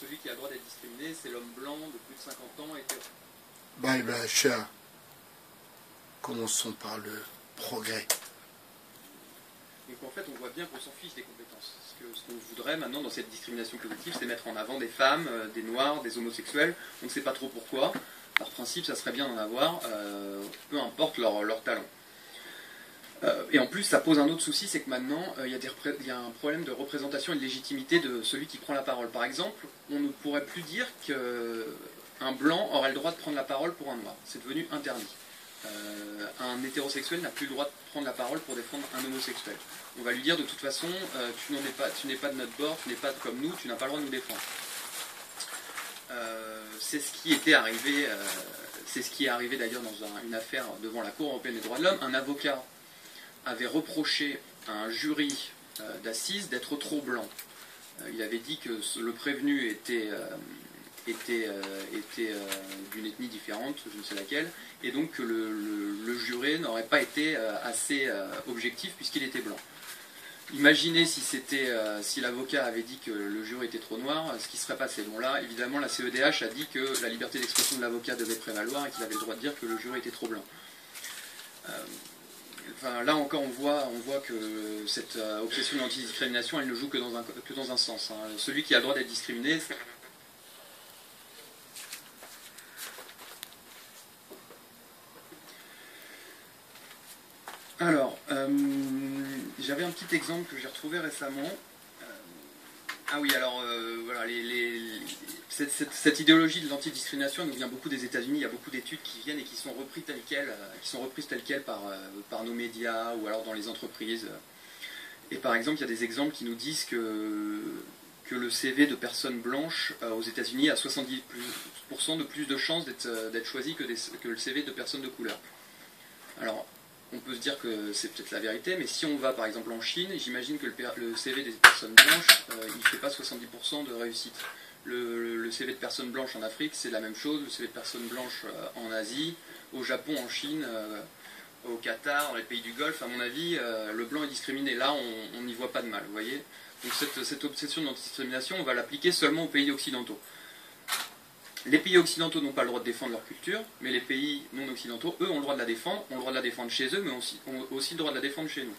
Celui qui a le droit d'être discriminé, c'est l'homme blanc de plus de 50 ans hétéro. Bye bye, cher. Commençons par le progrès. Donc en fait, on voit bien qu'on s'en fiche des compétences. Ce qu'on voudrait maintenant dans cette discrimination positive, c'est mettre en avant des femmes, des noirs, des homosexuels. On ne sait pas trop pourquoi. Par principe, ça serait bien d'en avoir, peu importe leur talent. Et en plus, ça pose un autre souci, c'est que maintenant, il y a un problème de représentation et de légitimité de celui qui prend la parole. Par exemple, on ne pourrait plus dire qu'un blanc aurait le droit de prendre la parole pour un noir. C'est devenu interdit. Un hétérosexuel n'a plus le droit de prendre la parole pour défendre un homosexuel. On va lui dire de toute façon, tu n'es pas de notre bord, tu n'es pas comme nous, tu n'as pas le droit de nous défendre. C'est ce qui était arrivé, c'est ce qui est arrivé d'ailleurs dans une affaire devant la Cour européenne des droits de l'homme. Un avocat avait reproché à un jury d'assises d'être trop blanc. Il avait dit que le prévenu était d'une ethnie différente, je ne sais laquelle, et donc que le juré n'aurait pas été assez objectif puisqu'il était blanc. Imaginez si l'avocat avait dit que le jury était trop noir, ce qui serait passé. Bon là, évidemment, la CEDH a dit que la liberté d'expression de l'avocat devait prévaloir et qu'il avait le droit de dire que le jury était trop blanc. Enfin, là encore, on voit que cette obsession de l'antidiscrimination, elle ne joue que dans un sens. Hein. Celui qui a le droit d'être discriminé, alors, j'avais un petit exemple que j'ai retrouvé récemment. Ah oui, alors, voilà, cette idéologie de l'antidiscrimination nous vient beaucoup des États-Unis. Il y a beaucoup d'études qui viennent et qui sont reprises telles quelles par nos médias ou alors dans les entreprises. Et par exemple, il y a des exemples qui nous disent que le CV de personnes blanches aux États-Unis a 70% de plus de chances d'être choisi que le CV de personnes de couleur. Alors, on peut se dire que c'est peut-être la vérité, mais si on va par exemple en Chine, j'imagine que le CV des personnes blanches, il ne fait pas 70% de réussite. Le CV de personnes blanches en Afrique, c'est la même chose, le CV de personnes blanches en Asie, au Japon, en Chine, au Qatar, dans les pays du Golfe, à mon avis, le blanc est discriminé. Là, on n'y voit pas de mal, vous voyez. Donc cette obsession de l'antidiscrimination, on va l'appliquer seulement aux pays occidentaux. Les pays occidentaux n'ont pas le droit de défendre leur culture, mais les pays non occidentaux, eux, ont le droit de la défendre, ont le droit de la défendre chez eux, mais ont aussi le droit de la défendre chez nous.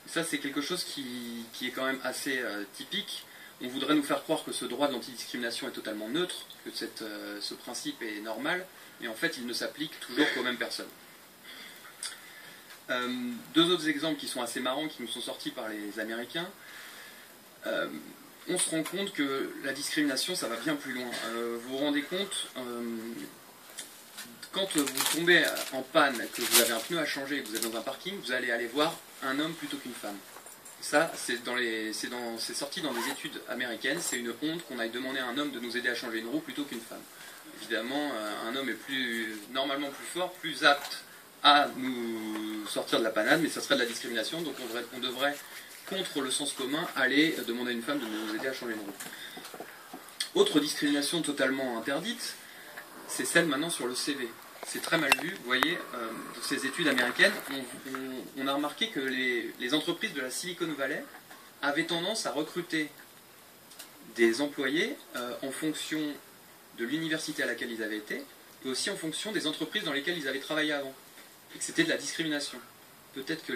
Ça, c'est quelque chose qui est quand même assez typique. On voudrait nous faire croire que ce droit de l'antidiscrimination est totalement neutre, que ce principe est normal, mais en fait, il ne s'applique toujours qu'aux mêmes personnes. Deux autres exemples qui sont assez marrants, qui nous sont sortis par les Américains. On se rend compte que la discrimination, ça va bien plus loin. Vous vous rendez compte, quand vous tombez en panne, que vous avez un pneu à changer, que vous êtes dans un parking, vous allez aller voir un homme plutôt qu'une femme. Ça, c'est sorti dans des études américaines. C'est une honte qu'on aille demander à un homme de nous aider à changer une roue plutôt qu'une femme. Évidemment, un homme est normalement plus fort, plus apte à nous sortir de la panade, mais ça serait de la discrimination, donc on devrait contre le sens commun, aller demander à une femme de nous aider à changer une roue. Autre discrimination totalement interdite, c'est celle maintenant sur le CV. C'est très mal vu, vous voyez, dans ces études américaines, on a remarqué que les entreprises de la Silicon Valley avaient tendance à recruter des employés en fonction de l'université à laquelle ils avaient été, et aussi en fonction des entreprises dans lesquelles ils avaient travaillé avant. Et que c'était de la discrimination. Peut-être que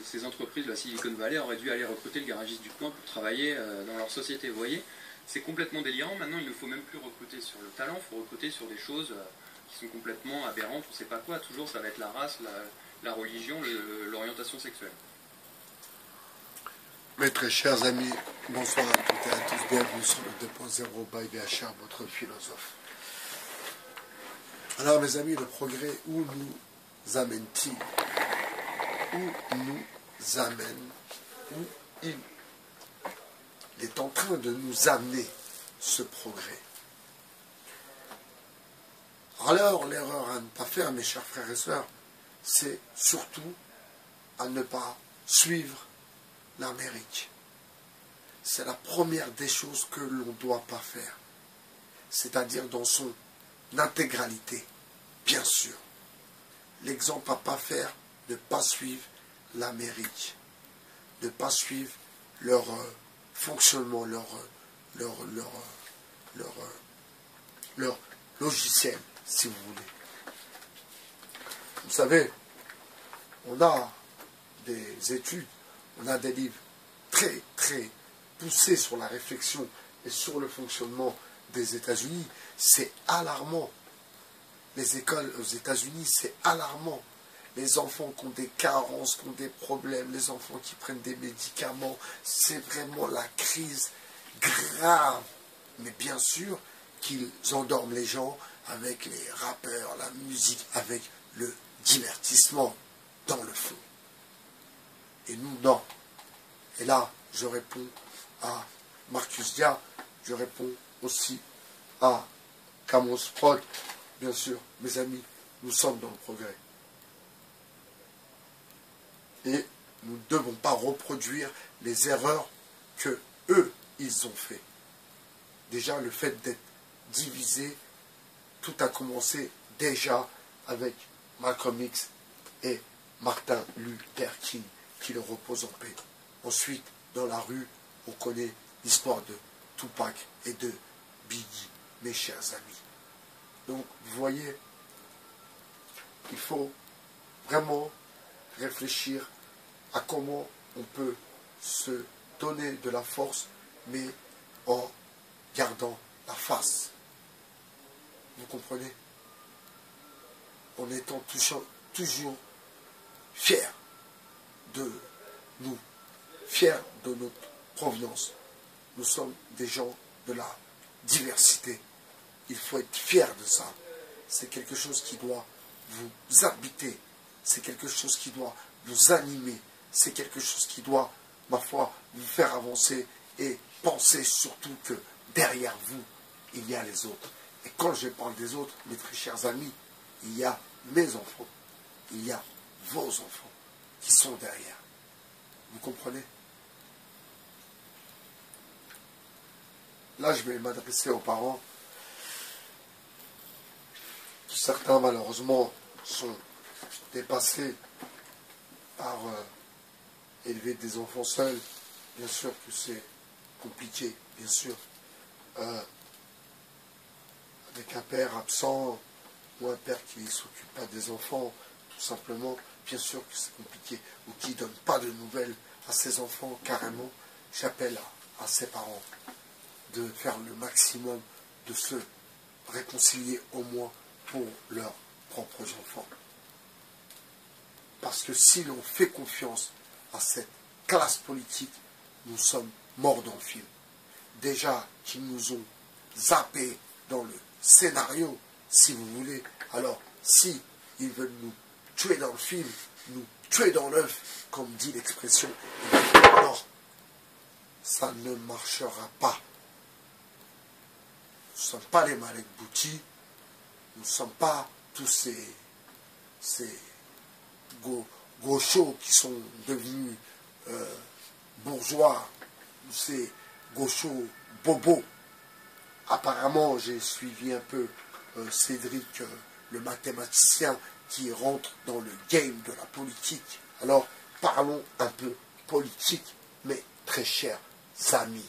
ces entreprises de la Silicon Valley auraient dû aller recruter le garagiste du coin pour travailler dans leur société. Vous voyez, c'est complètement délirant. Maintenant, il ne faut même plus recruter sur le talent, il faut recruter sur des choses qui sont complètement aberrantes, on ne sait pas quoi. Toujours, ça va être la race, la religion, l'orientation sexuelle. Mes très chers amis, bonsoir à toutes et à tous. Bienvenue sur le 2.0 by BHR, votre philosophe. Alors, mes amis, le progrès, où nous amène-t-il? Où nous amène, où il est en train de nous amener ce progrès. Alors, l'erreur à ne pas faire, mes chers frères et sœurs, c'est surtout à ne pas suivre l'Amérique. C'est la première des choses que l'on ne doit pas faire, c'est-à-dire dans son intégralité, bien sûr. L'exemple à ne pas faire, ne pas suivre l'Amérique, ne pas suivre leur fonctionnement, leur logiciel, si vous voulez. Vous savez, on a des études, on a des livres très, très poussés sur la réflexion et sur le fonctionnement des États-Unis. C'est alarmant. Les écoles aux États-Unis, c'est alarmant. Les enfants qui ont des carences, qui ont des problèmes, les enfants qui prennent des médicaments, c'est vraiment la crise grave. Mais bien sûr qu'ils endorment les gens avec les rappeurs, la musique, avec le divertissement dans le fond. Et nous, non. Et là, je réponds à Marcus Dia, je réponds aussi à Camus Prod. Bien sûr, mes amis, nous sommes dans le progrès. Et nous ne devons pas reproduire les erreurs que eux, ils ont fait. Déjà, le fait d'être divisé, tout a commencé déjà avec Malcolm X et Martin Luther King, qui le repose en paix. Ensuite, dans la rue, on connaît l'histoire de Tupac et de Biggie, mes chers amis. Donc, vous voyez, il faut vraiment réfléchir à comment on peut se donner de la force, mais en gardant la face. Vous comprenez? En étant toujours fiers de nous, fiers de notre provenance. Nous sommes des gens de la diversité. Il faut être fier de ça. C'est quelque chose qui doit vous habiter. C'est quelque chose qui doit vous animer. C'est quelque chose qui doit, ma foi, vous faire avancer et penser surtout que derrière vous, il y a les autres. Et quand je parle des autres, mes très chers amis, il y a mes enfants. Il y a vos enfants qui sont derrière. Vous comprenez? Là, je vais m'adresser aux parents. Certains, malheureusement, sont dépassés par élever des enfants seuls. Bien sûr que c'est compliqué, bien sûr. Avec un père absent ou un père qui ne s'occupe pas des enfants, tout simplement, bien sûr que c'est compliqué. Ou qui ne donne pas de nouvelles à ses enfants, carrément. J'appelle à ses parents de faire le maximum, de se réconcilier au moins pour leurs propres enfants. Parce que si l'on fait confiance à cette classe politique, nous sommes morts dans le film. Déjà qu'ils nous ont zappés dans le scénario, si vous voulez, alors si ils veulent nous tuer dans le film, nous tuer dans l'œuf, comme dit l'expression, alors ça ne marchera pas. Nous ne sommes pas les Malek Bouti, nous ne sommes pas tous ces gauchos qui sont devenus bourgeois, ces gauchos bobos. Apparemment, j'ai suivi un peu Cédric, le mathématicien, qui rentre dans le game de la politique. Alors, parlons un peu politique, mes très chers amis.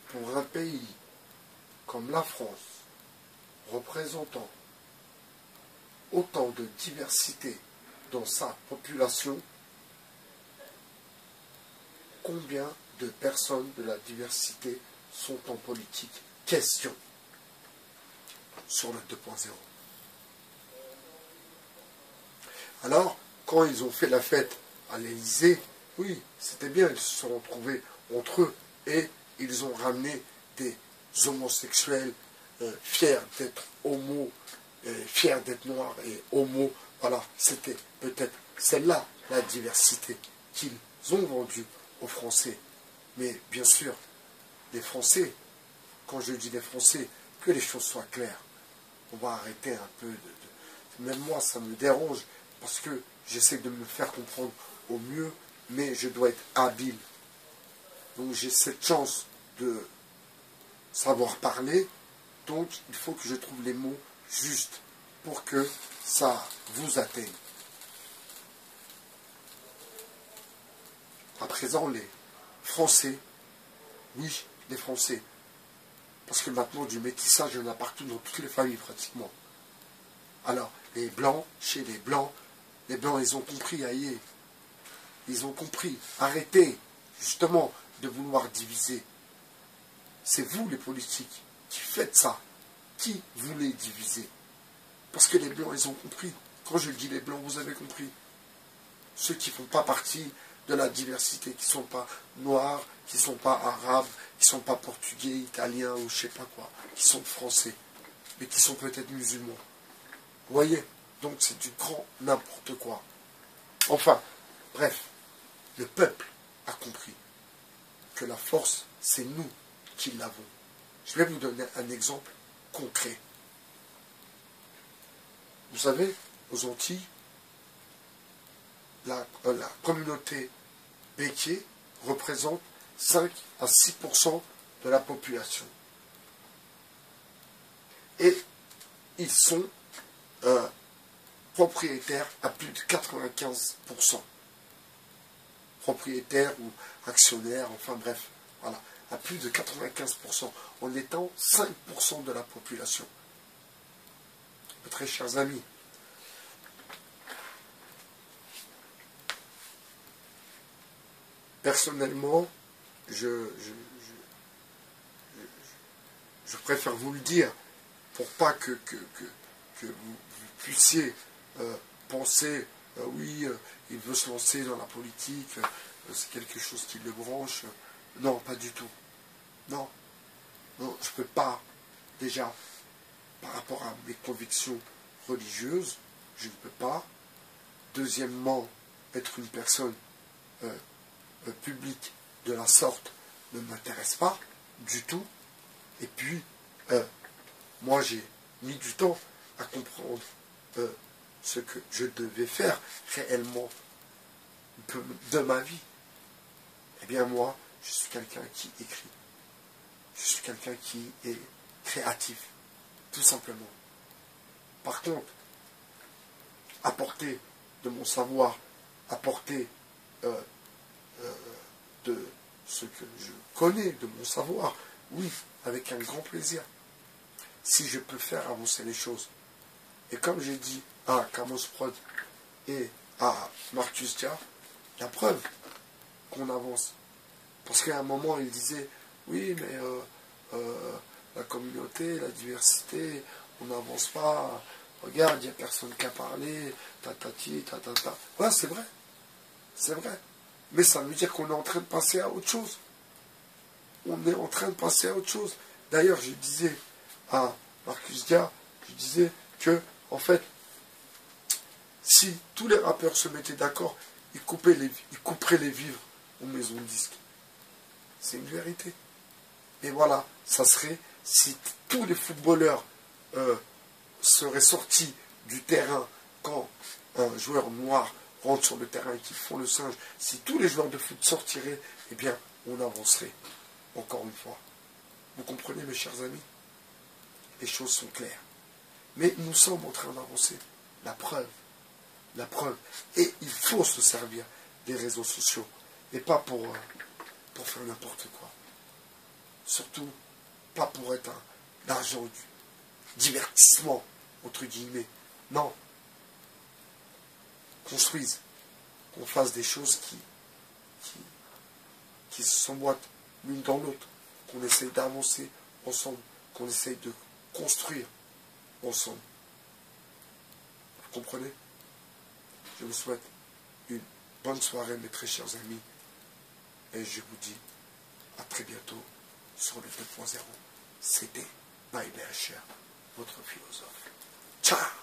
Pour un pays comme la France, représentant autant de diversité dans sa population, combien de personnes de la diversité sont en politique? Question sur le 2.0. Alors, quand ils ont fait la fête à l'Élysée, oui, c'était bien, ils se sont retrouvés entre eux et ils ont ramené des homosexuels fiers d'être homo, fiers d'être noirs et homo. Voilà, c'était peut-être celle-là, la diversité qu'ils ont vendue aux Français. Mais bien sûr, les Français, quand je dis les Français, que les choses soient claires. On va arrêter un peu même moi, ça me dérange, parce que j'essaie de me faire comprendre au mieux, mais je dois être habile. Donc j'ai cette chance de savoir parler, donc il faut que je trouve les mots justes pour que ça vous atteigne. À présent, les Français Oui, des Français. Parce que maintenant, du métissage, il y en a partout dans toutes les familles pratiquement. Alors, les Blancs, chez les Blancs, ils ont compris, aïe. Ils ont compris. Arrêtez, justement, de vouloir diviser. C'est vous, les politiques, qui faites ça. Qui voulez diviser? Parce que les Blancs, ils ont compris. Quand je dis les Blancs, vous avez compris. Ceux qui ne font pas partie de la diversité, qui ne sont pas noirs, qui ne sont pas arabes, qui ne sont pas portugais, italiens ou je ne sais pas quoi, qui sont français, mais qui sont peut-être musulmans. Vous voyez? Donc c'est du grand n'importe quoi. Enfin, bref, le peuple a compris que la force, c'est nous qui l'avons. Je vais vous donner un exemple concret. Vous savez, aux Antilles, la communauté béquier représente 5 à 6% de la population. Et ils sont propriétaires à plus de 95%. Propriétaires ou actionnaires, enfin bref, voilà, à plus de 95%, en étant 5% de la population. Mes très chers amis, personnellement, je préfère vous le dire, pour pas que vous puissiez penser, oui, il veut se lancer dans la politique, c'est quelque chose qui le branche. Non, pas du tout. Non, non, je ne peux pas, déjà, par rapport à mes convictions religieuses, je ne peux pas. Deuxièmement, être une personne publique de la sorte ne m'intéresse pas du tout. Et puis, moi j'ai mis du temps à comprendre ce que je devais faire réellement de ma vie. Eh bien moi, je suis quelqu'un qui écrit. Je suis quelqu'un qui est créatif, tout simplement. Par contre, apporter de mon savoir, apporter de ce que je connais, de mon savoir, oui, avec un grand plaisir. Si je peux faire avancer les choses. Et comme j'ai dit à Camos Prod et à Marcus Dia, la preuve qu'on avance. Parce qu'à un moment, il disait, oui, mais la communauté, la diversité, on n'avance pas. Regarde, il n'y a personne qui a parlé, tatati, tatata. Ouais, c'est vrai. C'est vrai. Mais ça veut dire qu'on est en train de passer à autre chose. On est en train de passer à autre chose. D'ailleurs, je disais à Marcus Dia, je disais que, en fait, si tous les rappeurs se mettaient d'accord, ils couperaient les vivres aux maisons de disques. C'est une vérité. Et voilà, ça serait si tous les footballeurs seraient sortis du terrain quand un joueur noir rentre sur le terrain et qu'ils font le singe, si tous les joueurs de foot sortiraient, eh bien, on avancerait. Encore une fois. Vous comprenez, mes chers amis? Les choses sont claires. Mais nous sommes en train d'avancer. La preuve. La preuve. Et il faut se servir des réseaux sociaux. Et pas pour faire n'importe quoi. Surtout, pas pour être l'argent du divertissement, entre guillemets. Non. Construisent. Qu'on fasse des choses qui s'emboîtent l'une dans l'autre. Qu'on essaye d'avancer ensemble. Qu'on essaye de construire ensemble. Vous comprenez? Je vous souhaite une bonne soirée, mes très chers amis. Et je vous dis à très bientôt sur le 2.0. C'était Maï Bercher, votre philosophe. Ciao!